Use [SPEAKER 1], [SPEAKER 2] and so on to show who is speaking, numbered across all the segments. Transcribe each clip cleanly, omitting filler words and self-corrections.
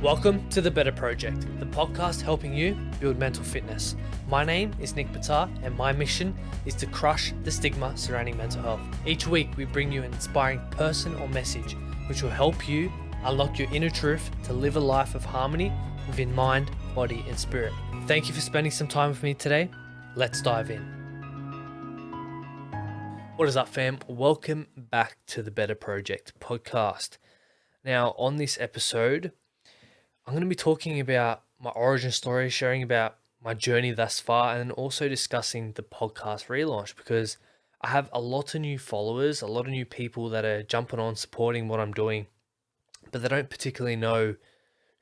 [SPEAKER 1] Welcome to The Better Project, the podcast helping you build mental fitness. My name is Nick Batar, and my mission is to crush the stigma surrounding mental health. Each week, we bring you an inspiring person or message which will help you unlock your inner truth to live a life of harmony within mind, body, and spirit. Thank you for spending some time with me today. Let's dive in. What is up, fam? Welcome back to the Better Project podcast. Now, on this episode, I'm going to be talking about my origin story, sharing about my journey thus far, and also discussing the podcast relaunch because I have a lot of new followers, a lot of new people that are jumping on, supporting what I'm doing, but they don't particularly know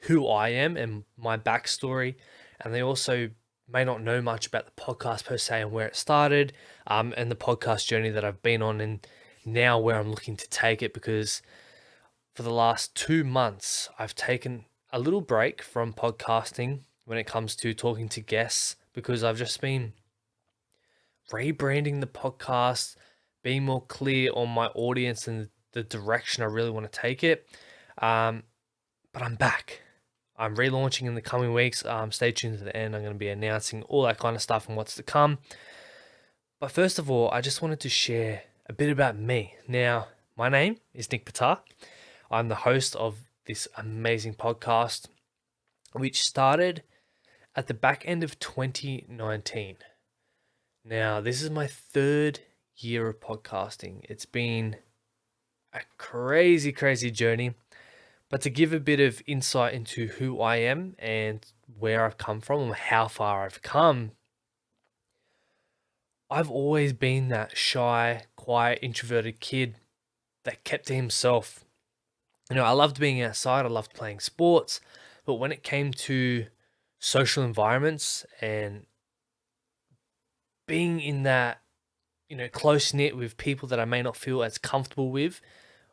[SPEAKER 1] who I am and my backstory, and they also may not know much about the podcast per se and where it started, and the podcast journey that I've been on and now where I'm looking to take it, because for the last 2 months, I've taken a little break from podcasting when it comes to talking to guests because I've just been rebranding the podcast, being more clear on my audience and the direction I really want to take it. But I'm back. I'm relaunching in the coming weeks. Stay tuned to the end. I'm going to be announcing all that kind of stuff and what's to come. But first of all, I just wanted to share a bit about me. Now, my name is Nick Batar. I'm the host of this amazing podcast, which started at the back end of 2019. Now, this is my 3rd year of podcasting. It's been a crazy, crazy journey. But to give a bit of insight into who I am and where I've come from and how far I've come, I've always been that shy, quiet, introverted kid that kept to himself. You know, I loved being outside, I loved playing sports, but when it came to social environments and being in that, close knit with people that I may not feel as comfortable with,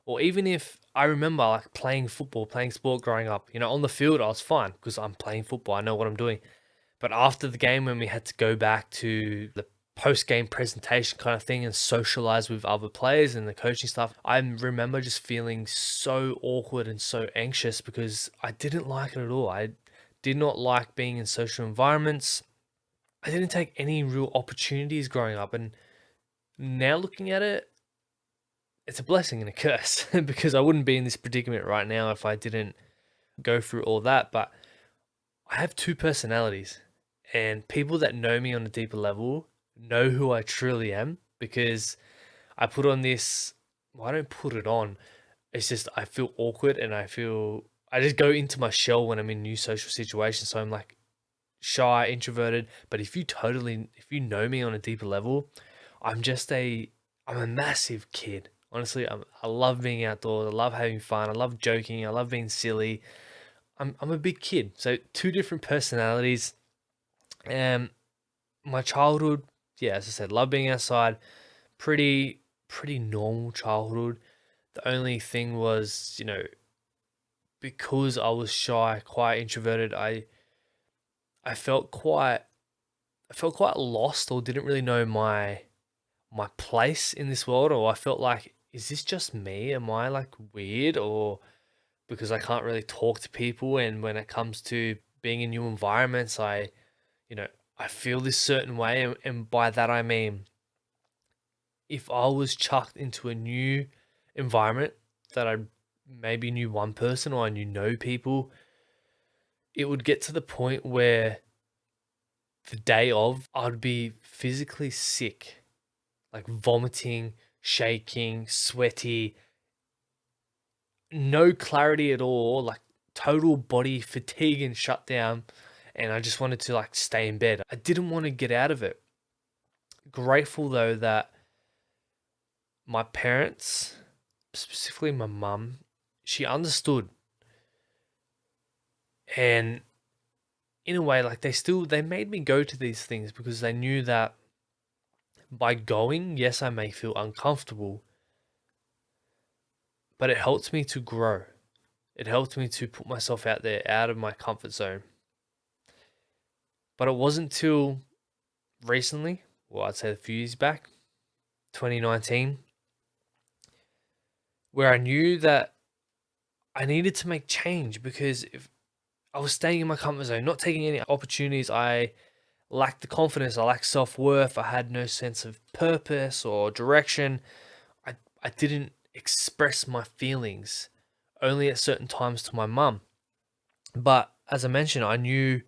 [SPEAKER 1] or even if I remember like playing football, playing sport growing up, on the field, I was fine because I'm playing football. I know what I'm doing. But after the game, when we had to go back to the post-game presentation kind of thing and socialize with other players and the coaching staff, I remember just feeling so awkward and so anxious because I didn't like it at all. I did not like being in social environments. I didn't take any real opportunities growing up. And now looking at it, it's a blessing and a curse because I wouldn't be in this predicament right now if I didn't go through all that. But I have 2 personalities, and people that know me on a deeper level know who I truly am because I put on this, well, I don't put it on. It's just I feel awkward and I just go into my shell when I'm in new social situations. So I'm like shy, introverted. But if you know me on a deeper level, I'm a massive kid. Honestly, I love being outdoors. I love having fun. I love joking. I love being silly. I'm a big kid. So 2 different personalities. My childhood, yeah, as I said, love being outside. Pretty normal childhood. The only thing was, because I was shy, quite introverted, I felt quite lost or didn't really know my place in this world, or I felt like, is this just me? Am I like weird? Or because I can't really talk to people, and when it comes to being in new environments, I feel this certain way, and by that I mean, if I was chucked into a new environment that I maybe knew one person or I knew no people, it would get to the point where the day of I'd be physically sick, like vomiting, shaking, sweaty, no clarity at all, like total body fatigue and shutdown. And I just wanted to like stay in bed. I didn't want to get out of it. Grateful though that my parents, specifically my mum, she understood. And in a way, like they made me go to these things because they knew that by going, yes, I may feel uncomfortable, but it helped me to grow. It helped me to put myself out there, out of my comfort zone. But it wasn't till recently, well, I'd say a few years back, 2019, where I knew that I needed to make change because I was staying in my comfort zone, not taking any opportunities. I lacked the confidence. I lacked self-worth. I had no sense of purpose or direction. I, I didn't express my feelings only at certain times to my mum. But as I mentioned, I knew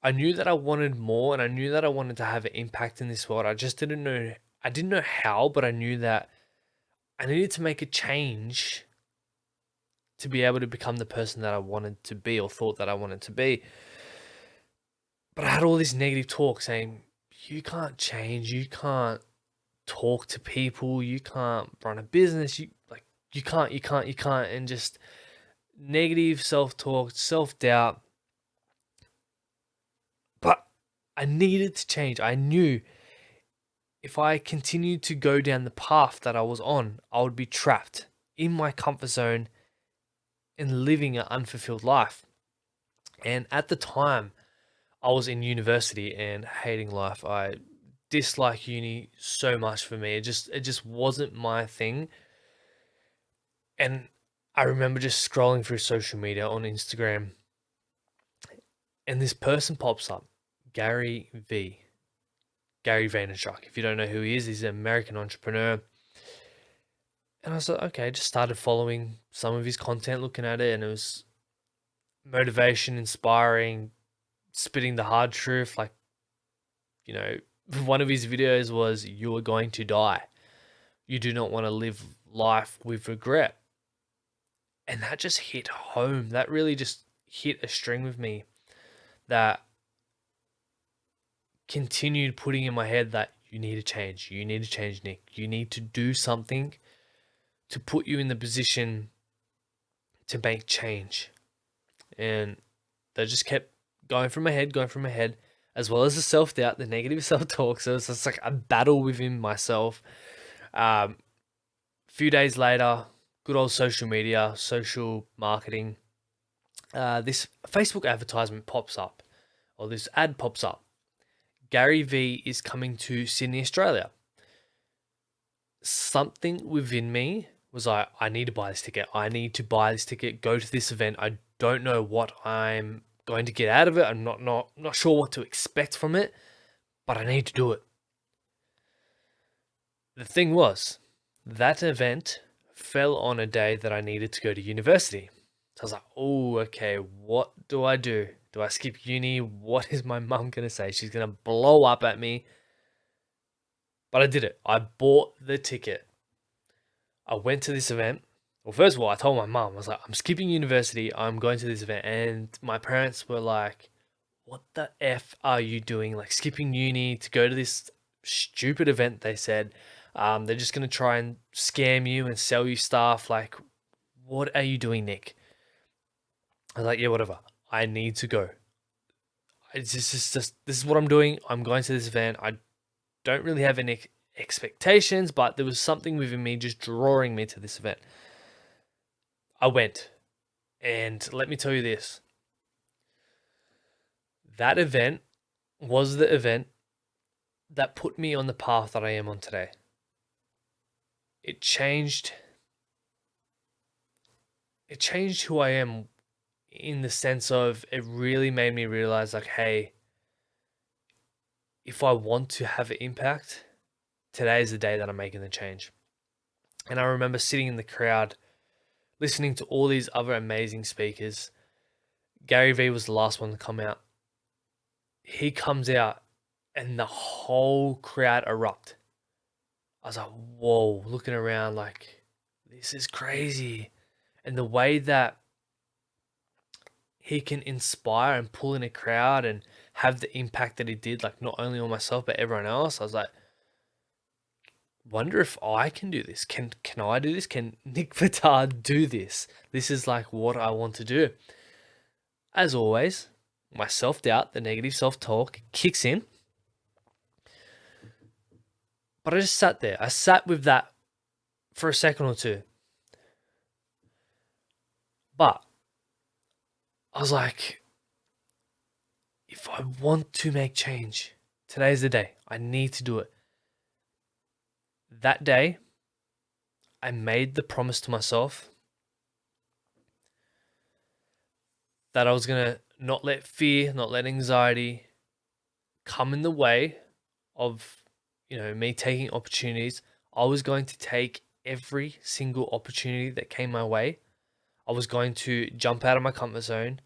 [SPEAKER 1] that I wanted more, and I knew that I wanted to have an impact in this world. I didn't know how, but I knew that I needed to make a change to be able to become the person that I wanted to be or thought that I wanted to be. But I had all this negative talk saying, you can't change, you can't talk to people, you can't run a business, you can't, and just negative self-talk, self-doubt. But I needed to change. I knew if I continued to go down the path that I was on, I would be trapped in my comfort zone and living an unfulfilled life. And at the time, I was in university and hating life. I dislike uni so much for me. It just wasn't my thing. And I remember just scrolling through social media on Instagram, and this person pops up, Gary V. Gary Vaynerchuk. If you don't know who he is, he's an American entrepreneur. And I was like, okay, just started following some of his content, looking at it, and it was motivation, inspiring, spitting the hard truth. Like, you know, one of his videos was, you are going to die. You do not want to live life with regret. And that just hit home. That really just hit a string with me, that continued putting in my head that you need to change. You need to change, Nick. You need to do something to put you in the position to make change. And that just kept going through my head, as well as the self doubt, the negative self talk. So it's just like a battle within myself. Few days later, good old social media, social marketing, this Facebook advertisement pops up, or this ad pops up. Gary V is coming to Sydney, Australia. Something within me was like, I need to buy this ticket. I need to buy this ticket, go to this event. I don't know what I'm going to get out of it. I'm not sure what to expect from it, but I need to do it. The thing was, that event fell on a day that I needed to go to university. So I was like, oh, okay, what do I do? Do I skip uni? What is my mum going to say? She's going to blow up at me. But I did it. I bought the ticket. I went to this event. Well, first of all, I told my mum, I was like, I'm skipping university. I'm going to this event. And my parents were like, what the F are you doing? Like, skipping uni to go to this stupid event, they said. They're just going to try and scam you and sell you stuff. Like, what are you doing, Nick? I was like, yeah, whatever. I need to go. It's just this is what I'm doing. I'm going to this event. I don't really have any expectations, but there was something within me just drawing me to this event. I went, and let me tell you this. That event was the event that put me on the path that I am on today. It changed who I am, in the sense of, it really made me realize, like, hey, if I want to have an impact, today is the day that I'm making the change. And I remember sitting in the crowd, listening to all these other amazing speakers. Gary Vee was the last one to come out. He comes out and the whole crowd erupt. I was like, whoa, looking around like, this is crazy. And the way that he can inspire and pull in a crowd and have the impact that he did, like, not only on myself, but everyone else, I was like, wonder if I can do this. Can I do this? Can Nick Vitard do this? This is like what I want to do. As always, my self-doubt, the negative self-talk kicks in. But I just sat there. I sat with that for a second or two. But I was like, if I want to make change, today's the day. I need to do it. That day, I made the promise to myself that I was gonna not let fear, not let anxiety come in the way of, me taking opportunities. I was going to take every single opportunity that came my way. I was going to jump out of my comfort zone,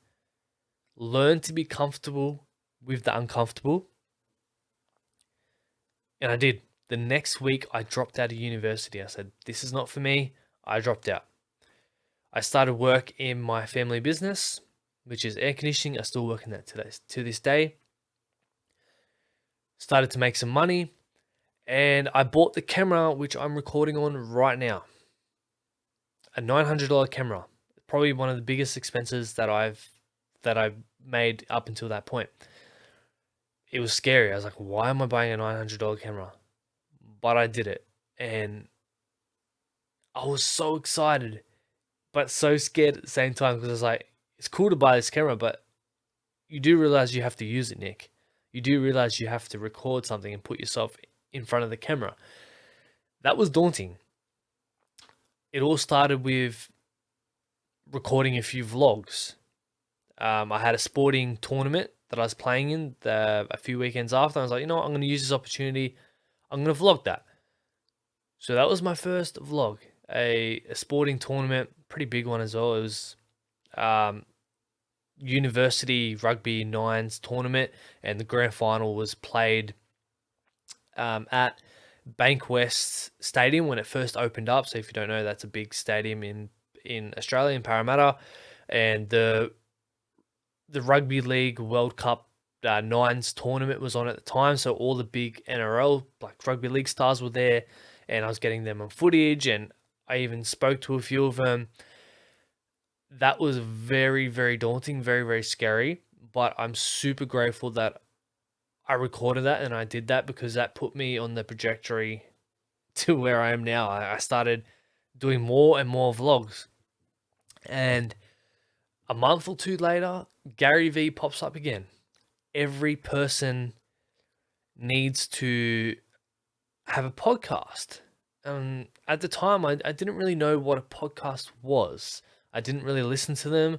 [SPEAKER 1] learn to be comfortable with the uncomfortable. And I did. The next week, I dropped out of university. I said, this is not for me. I dropped out. I started work in my family business, which is air conditioning. I still work in that to this day. Started to make some money, and I bought the camera which I'm recording on right now. A $900 camera. Probably one of the biggest expenses that I've made up until that point. It was scary. I was like, why am I buying a $900 camera? But I did it. And I was so excited, but so scared at the same time, because I was like, it's cool to buy this camera, but you do realize you have to use it, Nick. You do realize you have to record something and put yourself in front of the camera. That was daunting. It all started with recording a few vlogs. I had a sporting tournament that I was playing in a few weekends after. I was like, you know what? I'm going to use this opportunity. I'm going to vlog that. So that was my first vlog, a sporting tournament, pretty big one as well. It was university rugby nines tournament, and the grand final was played at Bankwest Stadium when it first opened up. So if you don't know, that's a big stadium in Australia, in Parramatta, and the Rugby League World Cup nines tournament was on at the time. So all the big NRL, like rugby league stars, were there, and I was getting them on footage, and I even spoke to a few of them. That was very, very daunting, very, very scary. But I'm super grateful that I recorded that and I did that, because that put me on the trajectory to where I am now. I started doing more and more vlogs. And a month or two later, Gary Vee pops up again. Every person needs to have a podcast. At the time, I didn't really know what a podcast was. I didn't really listen to them.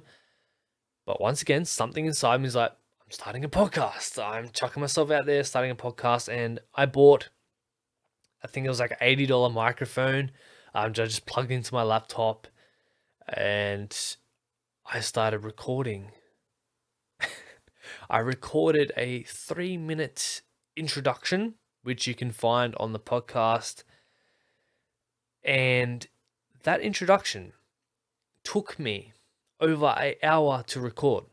[SPEAKER 1] But once again, something inside me is like, I'm starting a podcast. I'm chucking myself out there, starting a podcast. And I bought, I think it was like an $80 microphone. I just plugged into my laptop, and I started recording. I recorded a 3-minute introduction, which you can find on the podcast. And that introduction took me over an hour to record,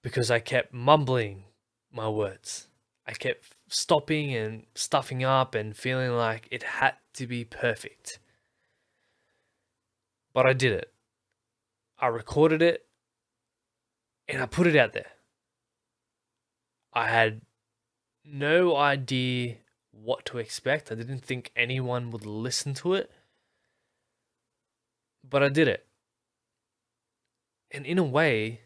[SPEAKER 1] because I kept mumbling my words. I kept stopping and stuffing up and feeling like it had to be perfect. But I did it. I recorded it and I put it out there. I had no idea what to expect. I didn't think anyone would listen to it. But I did it. And in a way,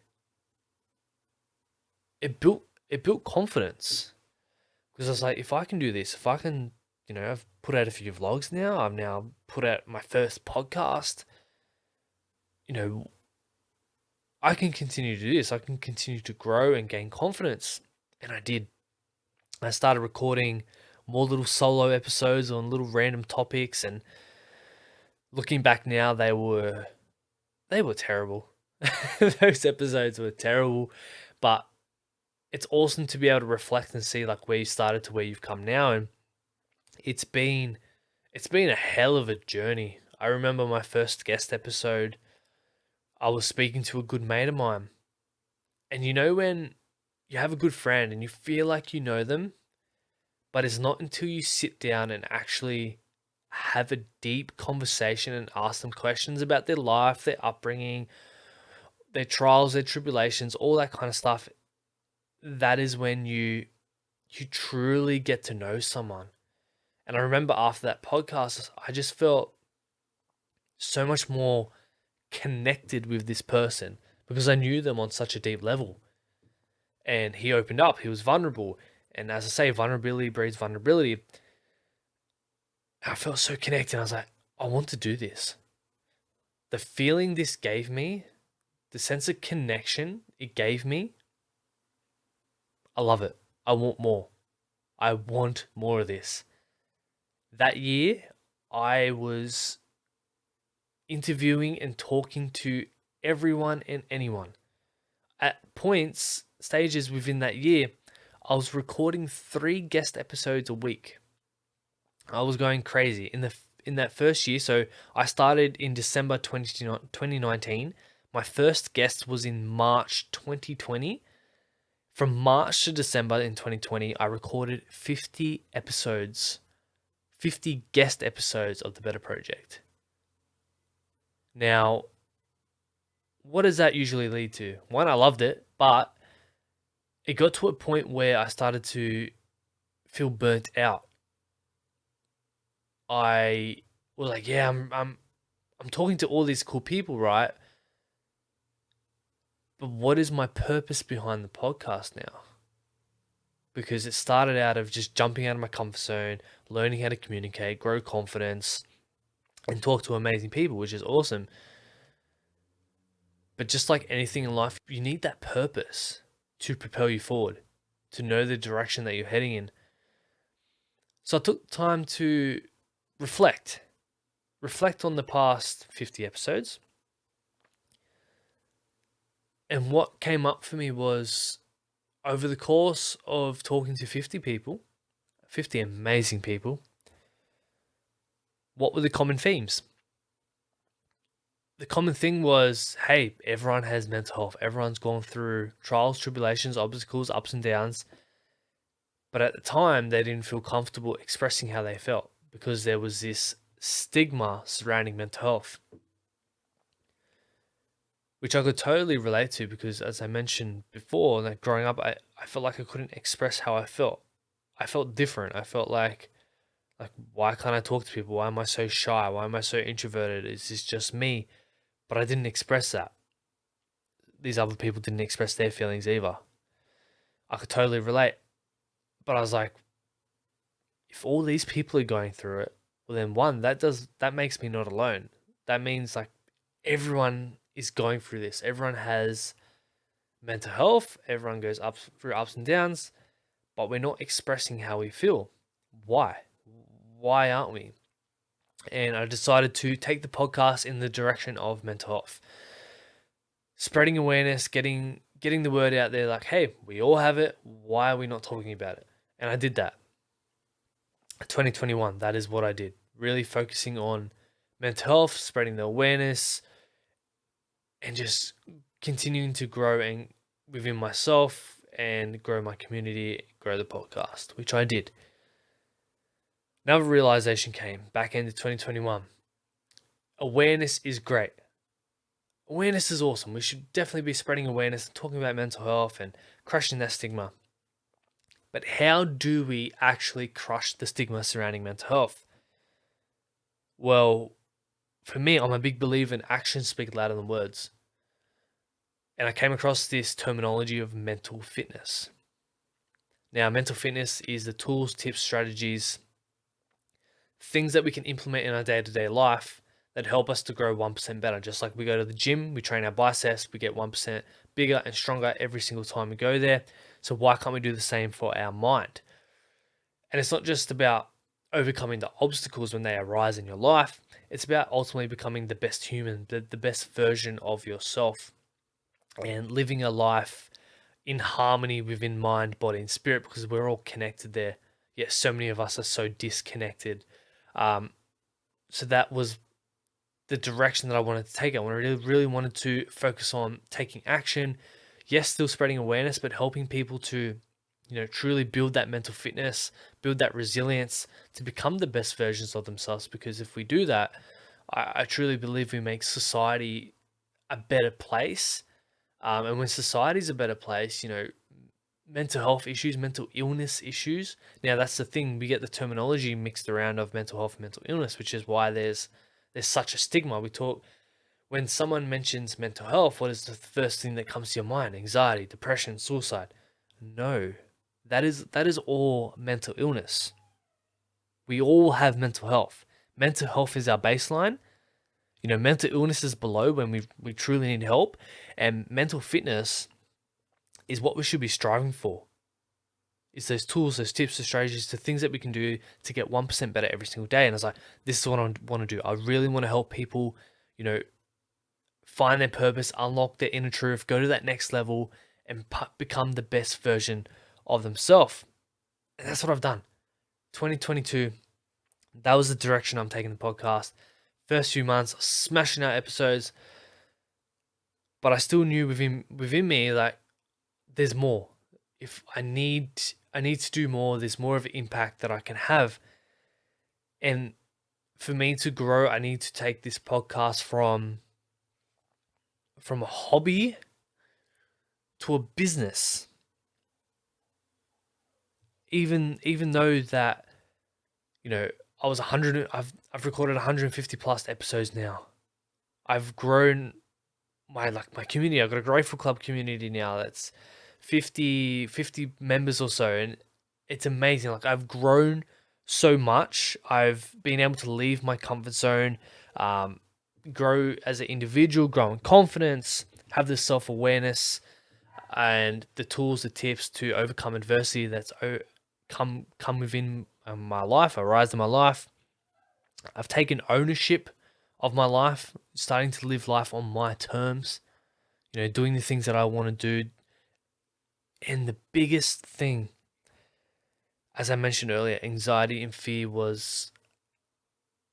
[SPEAKER 1] it built confidence. Because I was like, if I can do this, if I can, I've put out a few vlogs now. I've now put out my first podcast. I can continue to do this. I can continue to grow and gain confidence. And I did. I started recording more little solo episodes on little random topics, and looking back now, they were terrible. Those episodes were terrible, but it's awesome to be able to reflect and see like where you started to where you've come now. And it's been a hell of a journey. I remember my first guest episode, I was speaking to a good mate of mine. And when you have a good friend and you feel like you know them, but it's not until you sit down and actually have a deep conversation and ask them questions about their life, their upbringing, their trials, their tribulations, all that kind of stuff. That is when you truly get to know someone. And I remember after that podcast, I just felt so much more connected with this person, because I knew them on such a deep level. And he opened up, he was vulnerable. And as I say, vulnerability breeds vulnerability. I felt so connected. I was like, I want to do this. The feeling this gave me the sense of connection it gave me, I love it. I want more. I want more of this. That year, I was interviewing and talking to everyone and anyone. At points, stages within that year, I was recording 3 guest episodes a week. I was going crazy in that first year. So I started in December 2019. My first guest was in March 2020. From March to December in 2020, I recorded 50 episodes, 50 guest episodes of the Better Project. Now, what does that usually lead to? One, I loved it, but it got to a point where I started to feel burnt out. I was like, yeah, I'm talking to all these cool people, right? But what is my purpose behind the podcast now? Because it started out of just jumping out of my comfort zone, learning how to communicate, grow confidence, and talk to amazing people, which is awesome. But just like anything in life, you need that purpose to propel you forward, to know the direction that you're heading in. So I took time to reflect on the past 50 episodes. And what came up for me was, over the course of talking to 50 people, 50 amazing people, what were the common themes? The common thing was, hey, everyone has mental health. Everyone's gone through trials, tribulations, obstacles, ups and downs. But at the time, they didn't feel comfortable expressing how they felt because there was this stigma surrounding mental health, which I could totally relate to because, as I mentioned before, like growing up, I felt like I couldn't express how I felt. I felt different. I felt like, why can't I talk to people? Why am I so shy? Why am I so introverted? Is this just me? But I didn't express that. These other people didn't express their feelings either. I could totally relate. But I was like, if all these people are going through it, well then one, that makes me not alone. That means like everyone is going through this. Everyone has mental health, everyone goes up through ups and downs, but we're not expressing how we feel. Why? Why aren't we? And I decided to take the podcast in the direction of mental health. Spreading awareness, getting the word out there like, hey, we all have it. Why are we not talking about it? And I did that. 2021, that is what I did. Really focusing on mental health, spreading the awareness, and just continuing to grow and within myself and grow my community, grow the podcast, which I did. Another realization came back end of 2021. Awareness is great. Awareness is awesome. We should definitely be spreading awareness and talking about mental health and crushing that stigma. But how do we actually crush the stigma surrounding mental health? Well, for me, I'm a big believer in actions speak louder than words. And I came across this terminology of mental fitness. Now, mental fitness is the tools, tips, strategies, things that we can implement in our day-to-day life that help us to grow 1% better. Just like we go to the gym, we train our biceps, we get 1% bigger and stronger every single time we go there. So why can't we do the same for our mind? And it's not just about overcoming the obstacles when they arise in your life. It's about ultimately becoming the best human, the best version of yourself, and living a life in harmony within mind, body, and spirit, because we're all connected there. Yet so many of us are so disconnected. So that was the direction that I wanted to take it. I really wanted to focus on taking action. Yes, still spreading awareness, but helping people to, truly build that mental fitness, build that resilience to become the best versions of themselves. Because if we do that, I truly believe we make society a better place. And when society's a better place, mental health issues, mental illness issues. Now that's the thing, we get the terminology mixed around of mental health and mental illness, which is why there's such a stigma. When someone mentions mental health, what is the first thing that comes to your mind? Anxiety, depression, suicide. No, that is all mental illness. We all have mental health. Mental health is our baseline. Mental illness is below when we truly need help, and mental fitness is what we should be striving for. It's those tools, those tips, the strategies, the things that we can do to get 1% better every single day. And I was like, this is what I want to do. I really want to help people, you know, find their purpose, unlock their inner truth, go to that next level, and become the best version of themselves. And that's what I've done. 2022, that was the direction I'm taking the podcast. First few months, smashing out episodes, but I still knew within me like there's more. If I need to do more, there's more of an impact that I can have. And for me to grow, I need to take this podcast from a hobby to a business. Even though that, I was 100, I've recorded 150 plus episodes now. I've grown my community. I've got a Grateful Club community now that's 50 members or so, and it's amazing. Like, I've grown so much. I've been able to leave my comfort zone, grow as an individual, grow in confidence, have this self-awareness and the tools, the tips to overcome adversity that's come within my life, arise in my life. I've taken ownership of my life, starting to live life on my terms, doing the things that I want to do. And the biggest thing, as I mentioned earlier, anxiety and fear was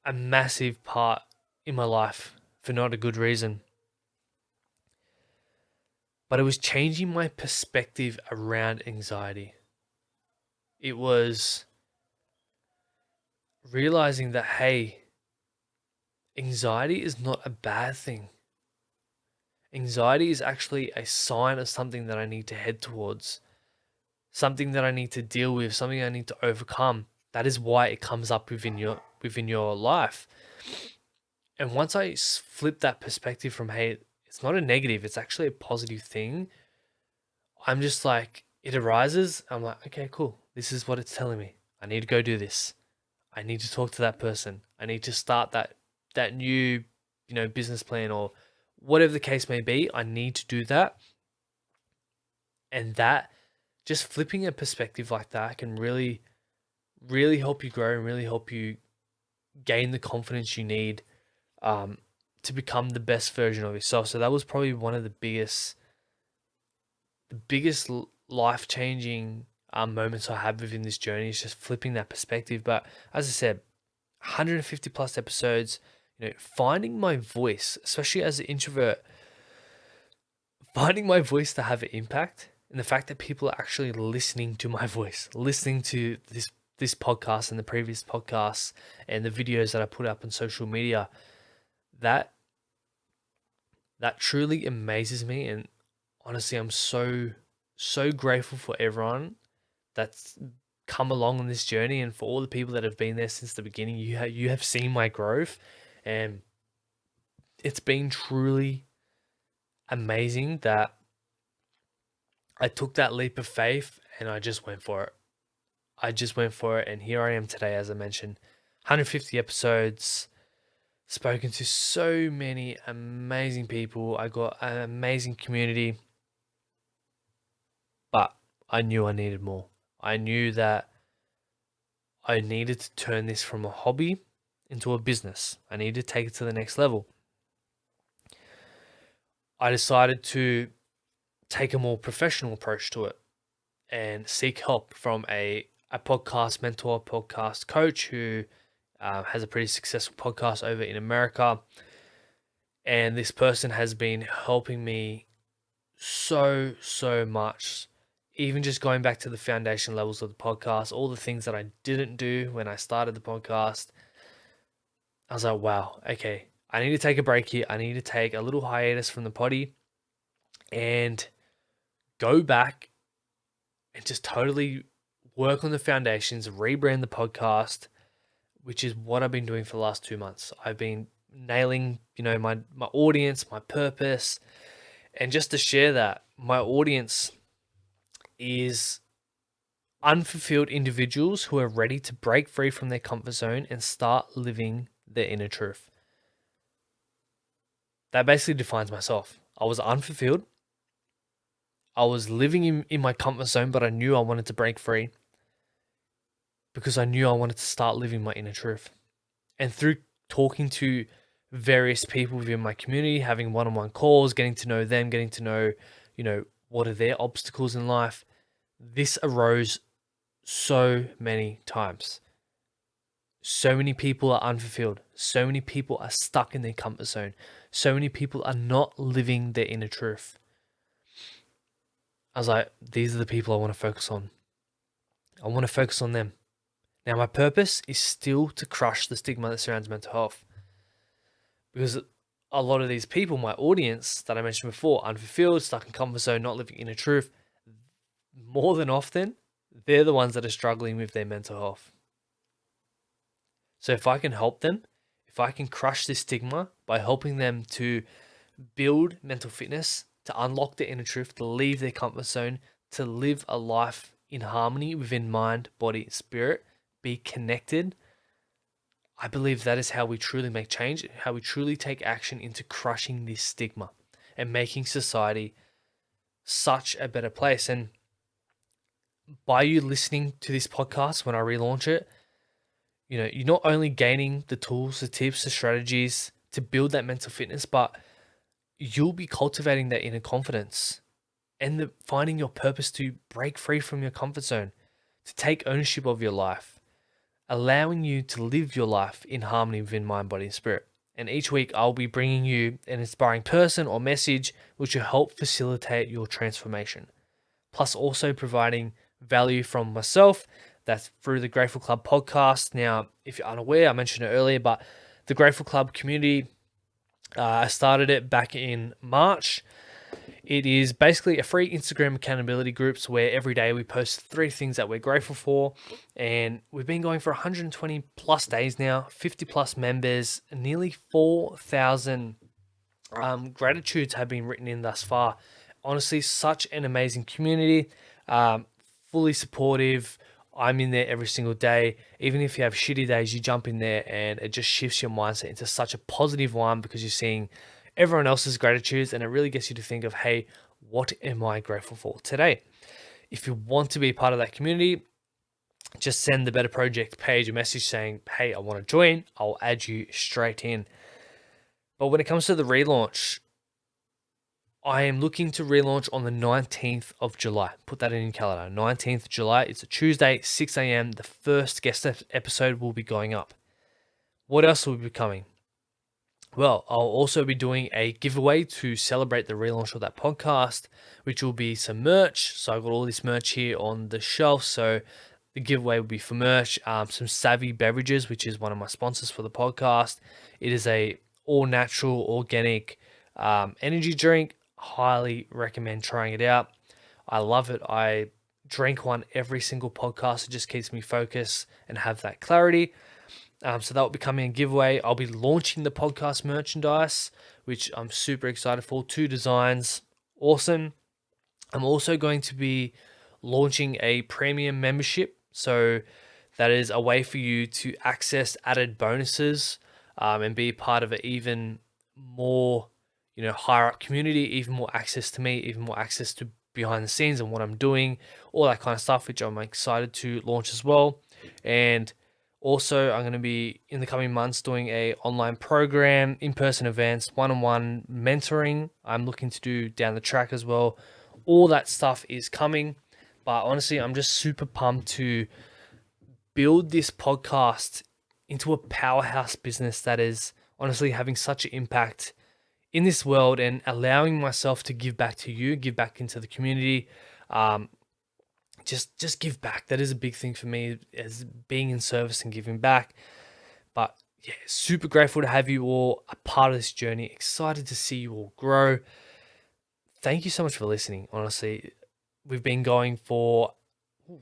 [SPEAKER 1] a massive part in my life for not a good reason. But it was changing my perspective around anxiety. It was realizing that, hey, anxiety is not a bad thing. Anxiety is actually a sign of something that I need to head towards, something that I need to deal with, something I need to overcome. That is why it comes up within your life. And once I flip that perspective from, hey, it's not a negative, it's actually a positive thing, I'm just like, it arises. I'm like, okay, cool. This is what it's telling me. I need to go do this. I need to talk to that person. I need to start that new, business plan or whatever the case may be. I need to do that. And that, just flipping a perspective like that can really, really help you grow and really help you gain the confidence you need to become the best version of yourself. So that was probably one of the biggest life changing moments I had within this journey, is just flipping that perspective. But as I said, 150 plus episodes, finding my voice, especially as an introvert, finding my voice to have an impact, and the fact that people are actually listening to my voice, listening to this podcast and the previous podcasts and the videos that I put up on social media, that truly amazes me. And honestly, I'm so grateful for everyone that's come along on this journey, and for all the people that have been there since the beginning. You have seen my growth, and it's been truly amazing that I took that leap of faith and I just went for it. And here I am today, as I mentioned, 150 episodes, spoken to so many amazing people. I got an amazing community, but I knew I needed more. I knew that I needed to turn this from a hobby into a business. I needed to take it to the next level. I decided to take a more professional approach to it and seek help from a podcast mentor, podcast coach who has a pretty successful podcast over in America. And this person has been helping me so much. Even just going back to the foundation levels of the podcast, all the things that I didn't do when I started the podcast, I was like, wow, okay, I need to take a break here. I need to take a little hiatus from the potty and go back and just totally work on the foundations, rebrand the podcast, which is what I've been doing for the last 2 months. I've been nailing, my audience, my purpose. And just to share that, my audience is unfulfilled individuals who are ready to break free from their comfort zone and start living their inner truth. that basically defines myself. I was unfulfilled. I was living in my comfort zone, but I knew I wanted to break free because I knew I wanted to start living my inner truth. And through talking to various people within my community, having one-on-one calls, getting to know them, getting to know, what are their obstacles in life, this arose so many times. So many people are unfulfilled. So many people are stuck in their comfort zone. So many people are not living their inner truth. I was like, these are the people I want to focus on. I want to focus on them. Now, my purpose is still to crush the stigma that surrounds mental health. Because a lot of these people, my audience that I mentioned before, unfulfilled, stuck in comfort zone, not living inner truth, more than often, they're the ones that are struggling with their mental health. So if I can help them, if I can crush this stigma by helping them to build mental fitness, to unlock their inner truth, to leave their comfort zone, to live a life in harmony within mind, body, and spirit, be connected, I believe that is how we truly make change, how we truly take action into crushing this stigma and making society such a better place. And by you listening to this podcast when I relaunch it, you're not only gaining the tools, the tips, the strategies to build that mental fitness, but you'll be cultivating that inner confidence and finding your purpose to break free from your comfort zone, to take ownership of your life, allowing you to live your life in harmony within mind, body, and spirit. And each week I'll be bringing you an inspiring person or message which will help facilitate your transformation. Plus also providing value from myself. That's through the Grateful Club podcast. Now, if you're unaware, I mentioned it earlier, but the Grateful Club community, I started it back in March. It is basically a free Instagram accountability groups where every day we post 3 things that we're grateful for. And we've been going for 120 plus days now, 50 plus members, nearly 4,000 gratitudes have been written in thus far. Honestly, such an amazing community, fully supportive. I'm in there every single day. Even if you have shitty days, you jump in there and it just shifts your mindset into such a positive one because you're seeing everyone else's gratitudes and it really gets you to think of, hey, what am I grateful for today? If you want to be part of that community, just send the Better Project page a message saying, hey, I want to join. I'll add you straight in. But when it comes to the relaunch, I am looking to relaunch on the 19th of July. Put that in your calendar. 19th July. It's a Tuesday, 6 a.m. The first guest episode will be going up. What else will be coming? Well, I'll also be doing a giveaway to celebrate the relaunch of that podcast, which will be some merch. So I've got all this merch here on the shelf. So the giveaway will be for merch, some Savvy Beverages, which is one of my sponsors for the podcast. It is a all natural, organic energy drink. Highly recommend trying it out. I love it. I drink one every single podcast. It just keeps me focused and have that clarity. So that will be coming in giveaway. I'll be launching the podcast merchandise, which I'm super excited for. 2 designs. Awesome. I'm also going to be launching a premium membership. So that is a way for you to access added bonuses and be part of an even more, higher up community, even more access to me, even more access to behind the scenes and what I'm doing, all that kind of stuff, which I'm excited to launch as well. And also, I'm going to be in the coming months doing a online program, in-person events, one-on-one mentoring. I'm looking to do down the track as well. All that stuff is coming. But honestly, I'm just super pumped to build this podcast into a powerhouse business that is honestly having such an impact in this world and allowing myself to give back to you, give back into the community. Just give back. That is a big thing for me, as being in service and giving back. But yeah, super grateful to have you all a part of this journey. Excited to see you all grow. Thank you so much for listening. Honestly, we've been going for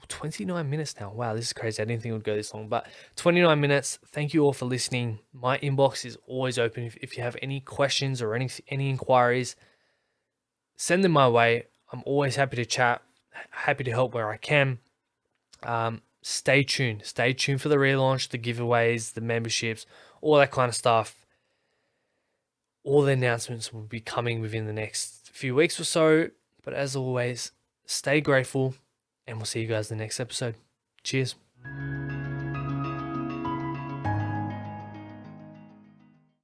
[SPEAKER 1] 29 minutes now. Wow, this is crazy. I didn't think it would go this long, but 29 minutes. Thank you all for listening. My inbox is always open. If you have any questions or any inquiries, send them my way. I'm always happy to chat, happy to help where I can. Stay tuned. Stay tuned for the relaunch, the giveaways, the memberships, all that kind of stuff. all the announcements will be coming within the next few weeks or so. But as always, stay grateful, and we'll see you guys in the next episode. Cheers.